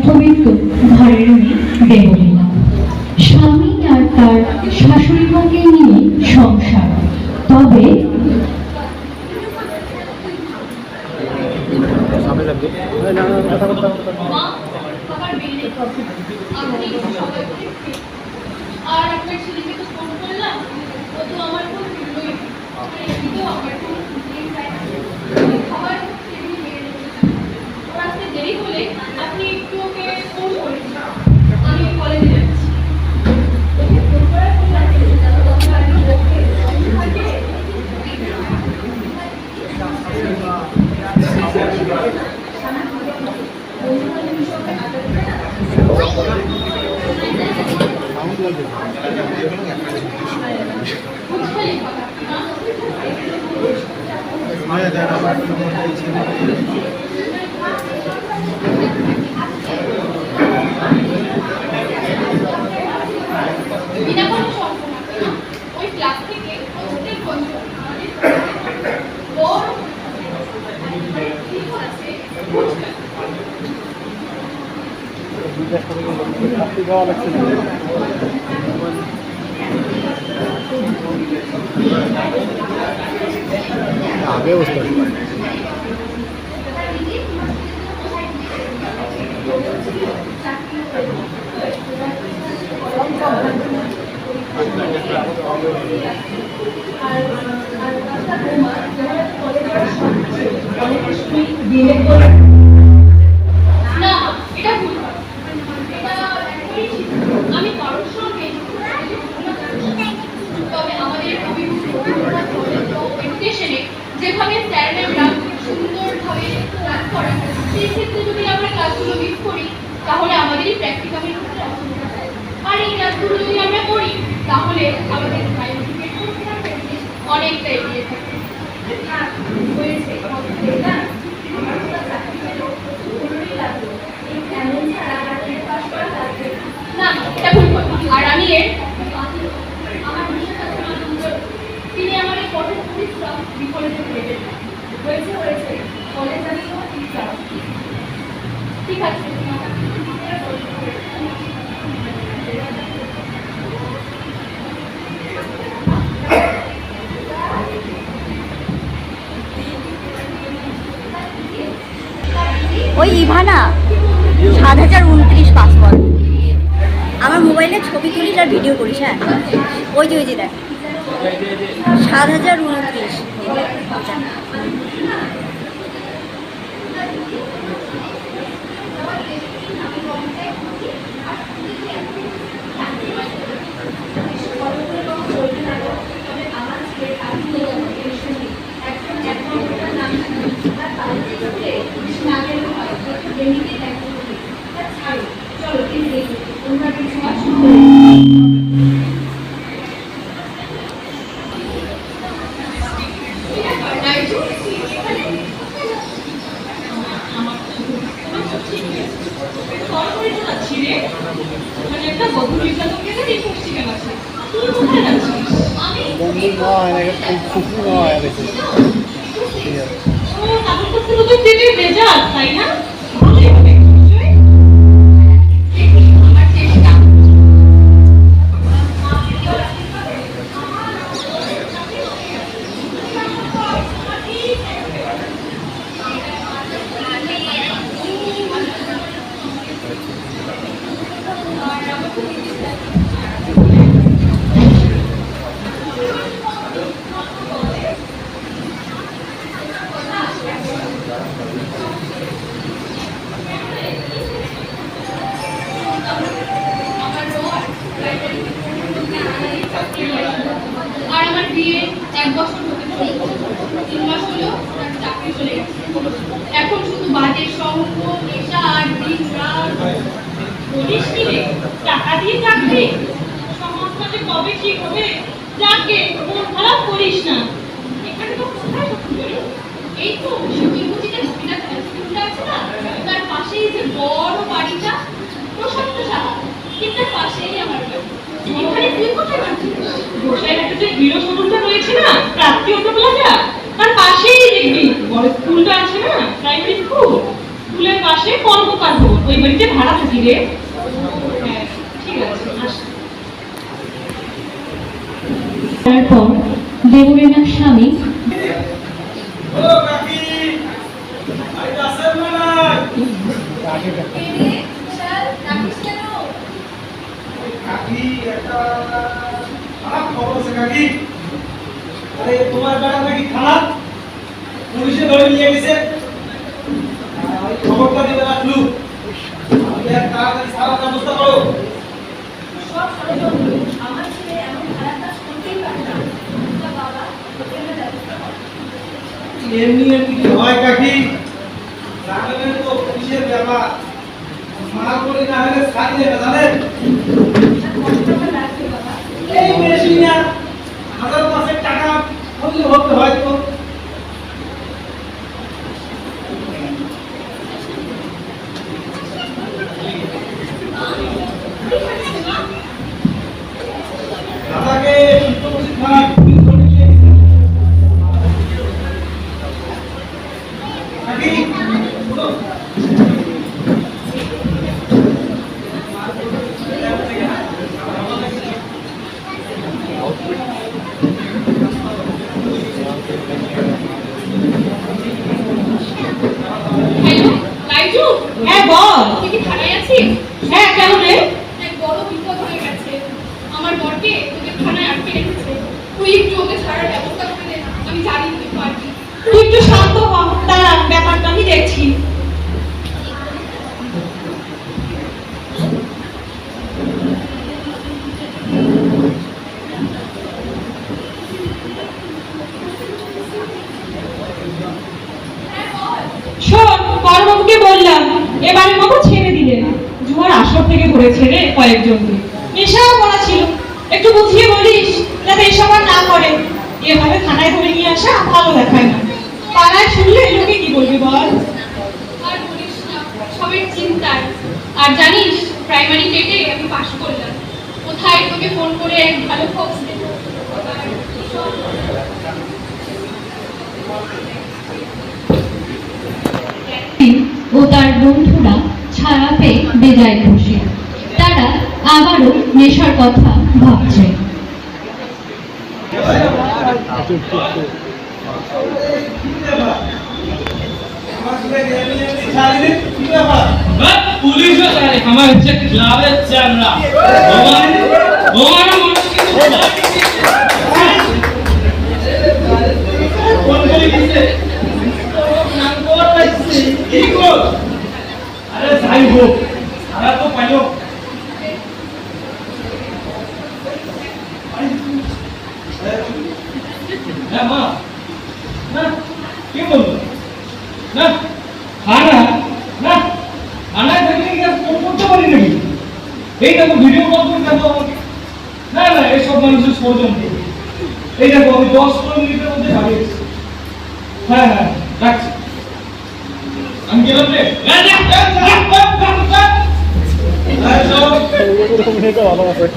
মধ্যবিত্ত ঘরের মেয়ে দেবলীনা। স্বামী আর তার শাশুড়ি মাকে নিয়ে সংসার। তবে আর আপনার ছেলেকে তো ফোন করলাম, ও তো আমার ফোন ফিরলই না। আমার ফোন খাবার ওর আসতে দেরি হলে আপনি একটু ওকে ফোন করে দিন, আমি কলেজে যাচ্ছি। ওই ক্লাস থেকে প্রত্যেক বছর বড় আগে বুঝতে না, এটা ভুল। আমি কারোর সঙ্গে তবে আমাদের এডুকেশনে যেভাবে স্যার ম্যামরা সুন্দরভাবে ক্লাস করেন, সেই ক্ষেত্রে যদি আমরা ক্লাসগুলো মিস করি তাহলে আমাদেরই প্র্যাকটিক্যালের ক্ষেত্রে অসুবিধা হয়। আর এই ক্লাসগুলো যদি আমরা করি তাহলে আমাদের অনেকটা এগিয়ে থাকে। না, এটা ভুল কথা। আর আমি এর তিনি আমার এই কঠোর পরিশ্রম বিফলে হয়েছে। কলেজ আমি ঠিক আছে। ওই ইভানা ৭০২৯ পাসওয়ার্ড। আমার মোবাইলে ছবি তুলিস আর ভিডিও করিস। হ্যাঁ, ওই যে দেখ ৭০২৯। তাই না? আর আমার বিয়ে ১ বছর হতে চলল, ৩ মাস হলো চাকরি চলে গেছে। এখন শুধু বাজে সঙ্গ, নেশা আর দিন রাত। বলিস কি রে, টাকা দিয়ে চাকরি? সমাজটা যে কবে ঠিক হবে? যাকে মন খারাপ করিস না। এখানে তো কোথায় রে? এই তো শিবিরগুজিতে গোপীনাথ স্কুলটা আছে না, তার পাশেই যে বড় বাড়িটা, প্রশান্ত সাহা, কিন্তু তার পাশেই আমার বাড়ি। এখানে তুই কোথায় পাচ্ছিস? গোসাইঘাটে যে হিরো শোরুমটা রয়েছে না, প্রাপ্তি অটো প্লাজা, তার পাশেই দেখবি বড় স্কুলটা আছে না, প্রাইমারি স্কুল। স্কুলের পাশে কর্মকার ভবন, ওই বাড়িতে ভাড়া থাকি রে। হ্যাঁ, ঠিক আছে, আসি। তারপর দেবরেনার স্বামী তোমার বেড়া নাকি খারাপ, পুলিশে ধরে নিয়ে গেছে, খবরটা দিতে রাখলু, তাড়াতাড়ি সারা ব্যবস্থা করো। আমার ছেলে এমন খারাপ কাজ করতেই পারে না বাবা, এমনি এমনি কি হয় কাকি, জানেন তো পুলিশের ব্যাপার, মার করে না হলে ছাড়ি দেবে জানেন। এই বেশি না 1000-5 টাকা হলে হতে হয়তো। দাদাকে খারাপ পুলিশ ধরে নিয়ে গেছে। কাকি শুনো, হ্যালো, লাইজু? হ্যাঁ বল। তুই কি থানায় আছিস? হ্যাঁ কেন রে? এক বড় বিপদ হয়ে গেছে। আমার বরকে তোদের থানায় আটকে রেখেছে। তুই একটু ওকে ছাড়ার ব্যবস্থা করে দে না, আমি জানি তুই পারবি। তুই একটু শান্ত হ, দাঁড়া ব্যাপারটা আমি দেখছি। শোন, বড়বাবুকে বললাম এবারের মতো ছেড়ে দিলেন। জুয়ার আসর থেকে ঘুরেছে রে কয়েকজনকে, নেশাও করা ছিল। একটু বুঝিয়ে বলিস যাতে এসব আর না করে। এভাবে থানায় ধরে নিয়ে আসা ভালো দেখায় না। পাড়ায় শুনলে লোকে কি বলবি বল? আর বলিস না, সবের চিন্তায়। আর জানিস, প্রাইমারি টেটে আমি পাশ করলাম। কোথায় তোকে ফোন করে এক ভালো খবর দেবো। ও তার বন্ধুরা ছাড়া পেয়ে বেজায় খুশি। তারা আবারও নেশার কথা ভাবছে। পুলিশ আমার হচ্ছে ক্লাবের চামড়া আরে যাই হোক, সারা তো পাইও। হ্যাঁ মা, না কে বললো না খানা না খানায় থাকলে কি আর ফোন করতে পারি নাকি? এই দেখো ভিডিও কল করে দেখো আমাকে। না না, এসব মানুষের ষড়যন্ত্র। এই দেখো আমি 10 মিনিটের মধ্যে যাবে। হ্যাঁ হ্যাঁ, রাখছি। আমি গেলাম রে।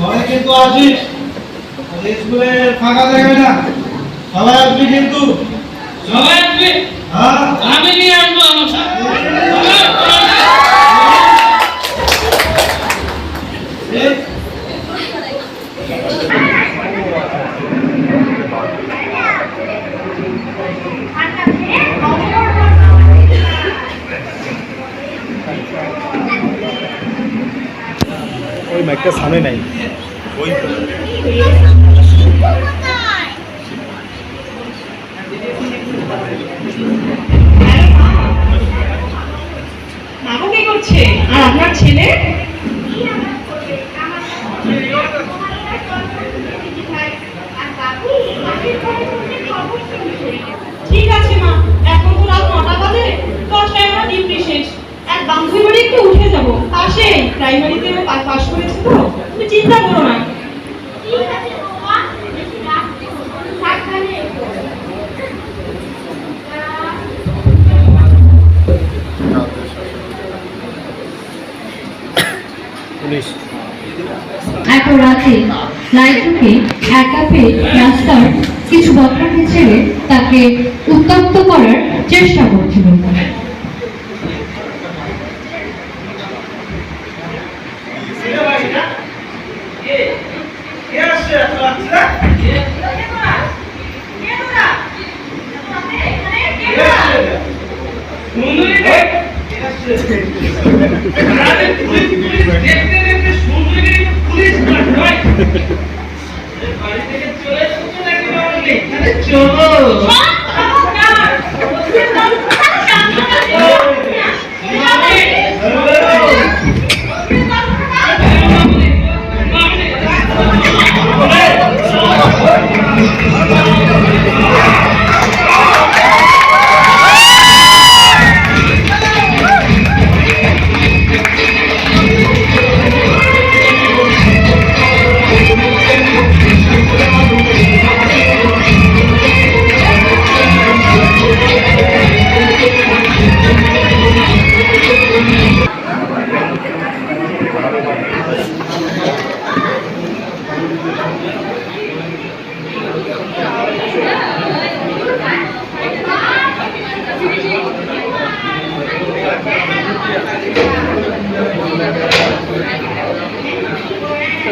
ঘরে কিন্তু আসিস, স্কুলে ফাঁকা থাকবে না, সবাই আসবি কিন্তু। সবাই আসবে, হ্যাঁ, আমি নিয়ে আসবো আমার সাথে। ওই মাইকটা সামনে নাই, ওই মাগো কি করছে? আর আপনার ছেলে? ঠিক আছে মা, এখন তো রাত 9টা বাজে, 10টায় আমার ডিউটি শেষ। এক বান্ধবী বাড়ি একটু উঠে যাবো, পাশে প্রাইমারিতে পাশ করেছি তো, তুমি চিন্তা করো না। পুলিশ এত রাতে লাইজুকে একা পেয়ে রাস্তার কিছু বদমাশি ছেলে তাকে উত্তপ্ত করার চেষ্টা করছিল। সুন্দরী রে আরে পুলিশ দেখতে দেখতে সুন্দরী পুলিশ নয় বাড়ি থেকে চলে এসেছো নাকি বাড়ি আরে চলো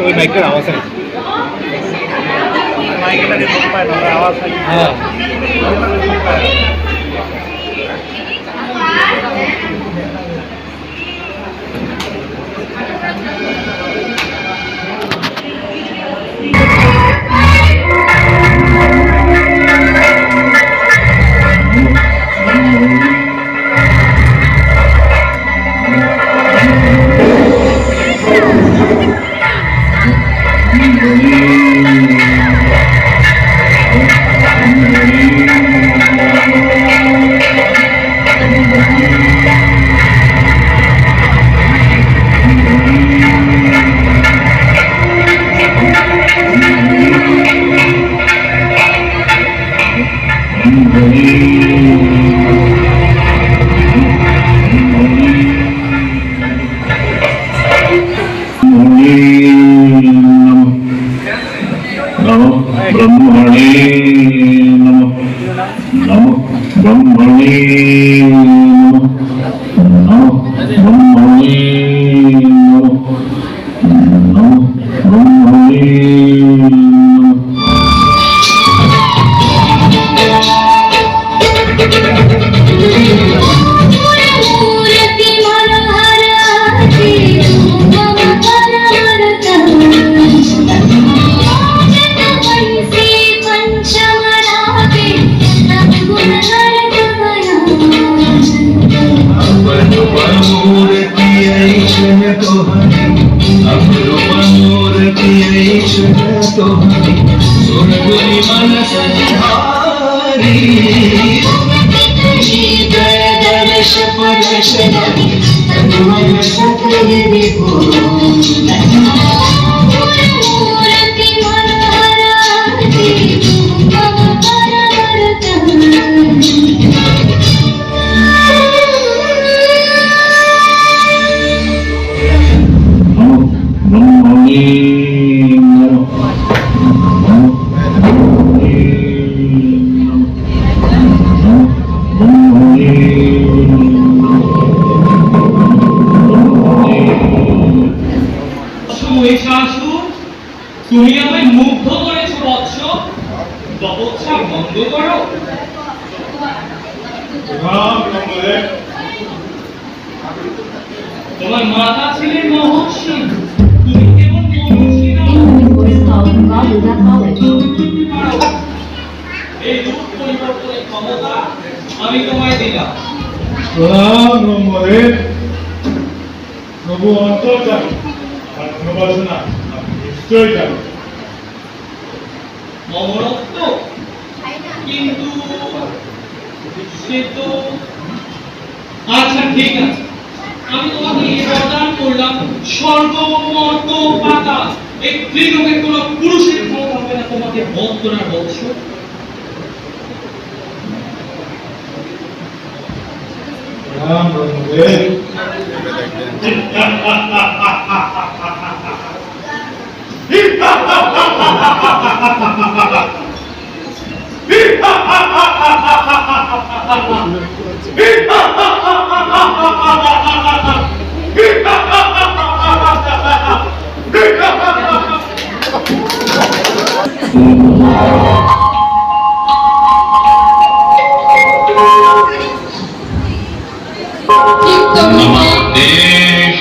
ওই মাইকের আওয়াজ আছে মাইকেটা রিমুভ পায় না আওয়াজ হয় হ্যাঁ ब्रह्मणे नमः ब्रह्मणे नमः ब्रह्मणे नमः ब्रह्मणे তুমি আমায় মুগ্ধ করেছো বৎস তপস্যা বন্ধ করো তোমার মাতা ছিলেন মহর্ষি তুমি কেবল মহর্ষি এই রূপ পরিবর্তনের ক্ষমতা আমি তোমায় দিলাম প্রণাম ব্রহ্মদেব প্রভু অন্তর্যামী আর প্রবাসনা নিশ্চয় যাবে মমরত্ব কিন্তু সে তো আচ্ছা ঠিক আছে আমি তোমাকে প্রদান করলাম স্বর্গ মর্ত পাতাল এই ত্রিলোকের কোন পুরুষের ক্ষমতা হবে না তোমাকে বধ করার বৎস প্রণাম ব্রহ্মদেব চিত্তরূপা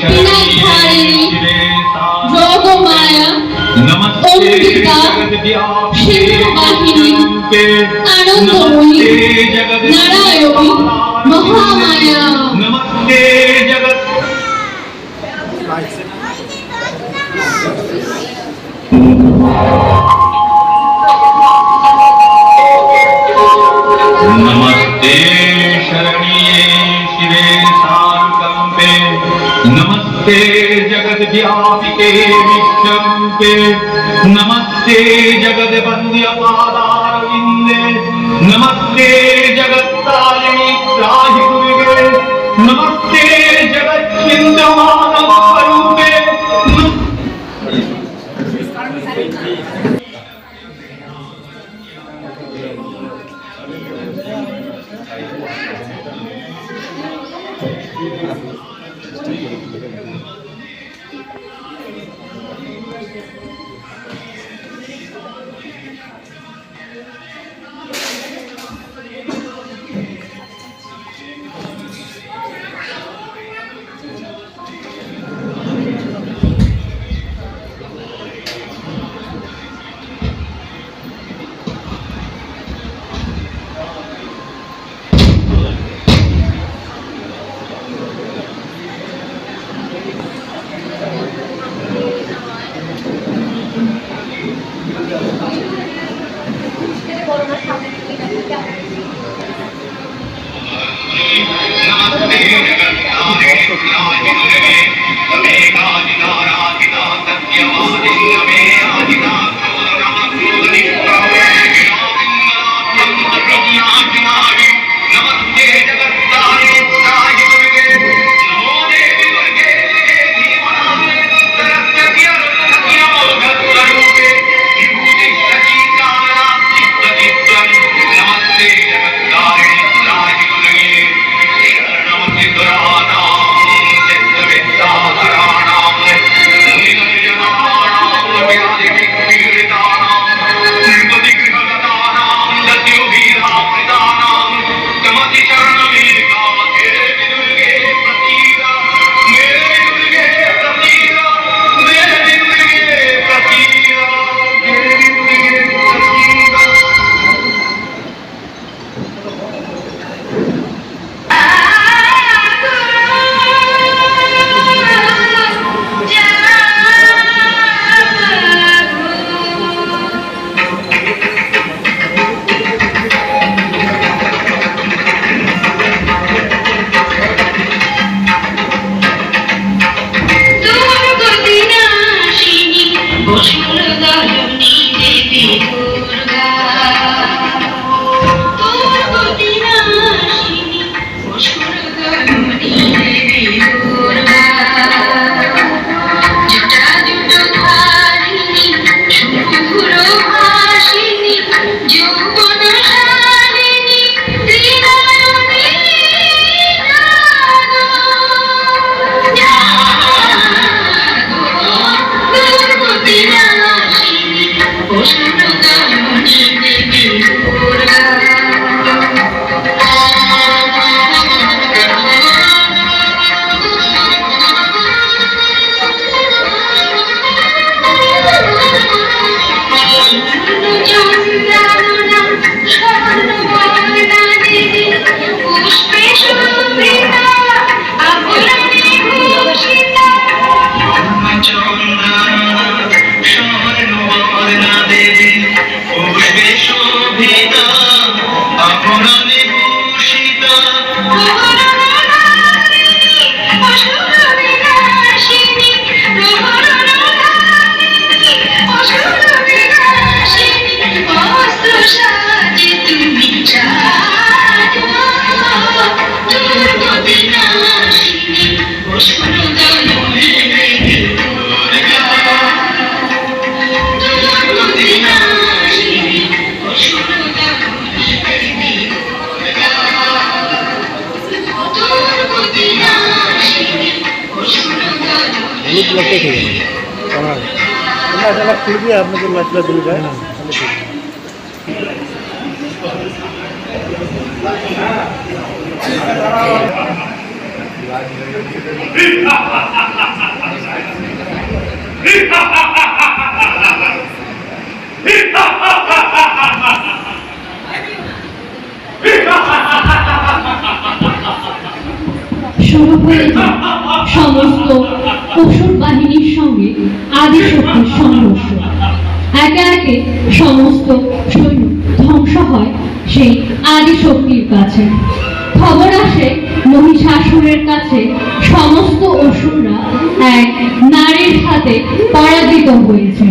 বিনাশধারিণী যোগমায়া অমৃতা সিংহবাহিনী আনন্দময়ী নারায়ণী মহামায়া नमस्ते जगत नमस्ते शरण्ये शिवे सानुकंपे नमस्ते जगत व्यापिके विश्वरूपे नमस्ते जगत वंद्य पादारविंदे नमस्ते जगत तारिणी त्राहि दुर्गे नमस्ते जगत चिंतमान स्वरूपे लगते थे ऐसा खुल गया आपने जो लचला दिल का শুরু হয়েছে সমস্ত অসুর বাহিনীর সঙ্গে আদিশক্তির সংঘর্ষ। একে একে সমস্ত সৈন্য ধ্বংস হয় সেই আদিশক্তির কাছে। খবর আসে মহিষাসুরের কাছে সমস্ত অসুররা এক নারীর হাতে পরাজিত হয়েছে।